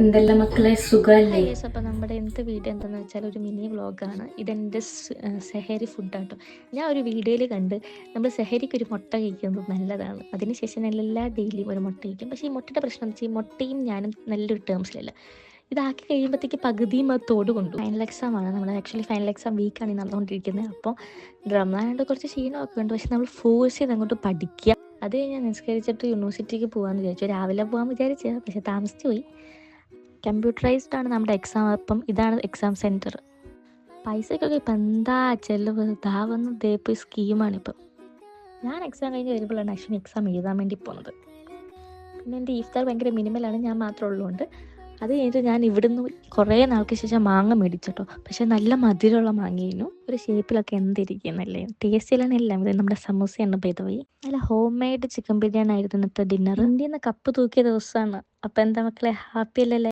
എന്തെല്ലാം മക്കളെ സുഖല്ലേ? യെസ്, അപ്പോൾ നമ്മുടെ ഇന്നത്തെ വീഡിയോ എന്താണെന്ന് വെച്ചാൽ ഒരു മിനി വ്ളോഗാണ്. ഇതെൻ്റെ സെഹരി ഫുഡാട്ടോ. ഞാൻ ഒരു വീഡിയോയിൽ കണ്ട് നമ്മൾ സെഹരിക്ക് ഒരു മുട്ട കഴിക്കുന്നത് നല്ലതാണ്. അതിനുശേഷം ഞാൻ എല്ലാ ഡെയിലിയും ഒരു മുട്ട കഴിക്കും. പക്ഷേ ഈ മുട്ടയുടെ പ്രശ്നം എന്ന് വെച്ചാൽ ഈ മുട്ടയും ഞാനും നല്ലൊരു ടേംസിലല്ല. ഇതാക്കി കഴിയുമ്പോഴത്തേക്ക് പകുതിയും അത് തോട് കൊണ്ടു. ഫൈനൽ എക്സാം ആണ് നമ്മൾ. ആക്ച്വലി ഫൈനൽ എക്സാം വീക്കാണ് ഈ നടന്നുകൊണ്ടിരിക്കുന്നത്. അപ്പോൾ റമദാനായിട്ട് കുറച്ച് ക്ഷീണമൊക്കെ ഉണ്ട്. പക്ഷെ നമ്മൾ ഫോഴ്സ് ചെയ്ത് അങ്ങോട്ട് പഠിക്കുക. അത് കഴിഞ്ഞാൽ നിസ്കരിച്ചിട്ട് യൂണിവേഴ്സിറ്റിക്ക് പോകാമെന്ന് വിചാരിച്ചു. രാവിലെ പോകാൻ വിചാരിച്ചത്, പക്ഷെ താമസിച്ചു പോയി. കമ്പ്യൂട്ടറൈസ്ഡ് ആണ് നമ്മുടെ എക്സാം. അപ്പം ഇതാണ് എക്സാം സെൻറ്റർ. പൈസക്കൊക്കെ ഇപ്പം എന്താ ചെലവ്. ഇതാവുന്ന ഇപ്പോൾ സ്കീമാണിപ്പം. ഞാൻ എക്സാം കഴിഞ്ഞ് വരുമ്പോഴാണ് ആക്ച്വലി എക്സാം എഴുതാൻ വേണ്ടി പോകുന്നത്. പിന്നെ എൻ്റെ ഈഫ്താർ ഭയങ്കര മിനിമലാണ്, ഞാൻ മാത്രമേ ഉള്ളതുകൊണ്ട്. അത് കഴിഞ്ഞിട്ട് ഞാൻ ഇവിടുന്ന് കുറേ നാൾക്ക് ശേഷം മാങ്ങ മേടിച്ചിട്ടോ. പക്ഷെ നല്ല മധുരമുള്ള മാങ്ങയിനും ഒരു ഷേപ്പിലൊക്കെ എന്തിരിക്കുന്നല്ലേ, ടേസ്റ്റിലാണ് എല്ലാം. ഇത് നമ്മുടെ സമൂസയാണ് പോയി. നല്ല ഹോം മെയ്ഡ് ചിക്കൻ ബിരിയാണി ആയിരുന്നു ഇന്നത്തെ ഡിന്നർ. ഇന്ത്യയിൽ നിന്ന് കപ്പ് തൂക്കിയ ദിവസമാണ്. അപ്പം എന്താ മക്കളെ, ഹാപ്പി അല്ലല്ലേ?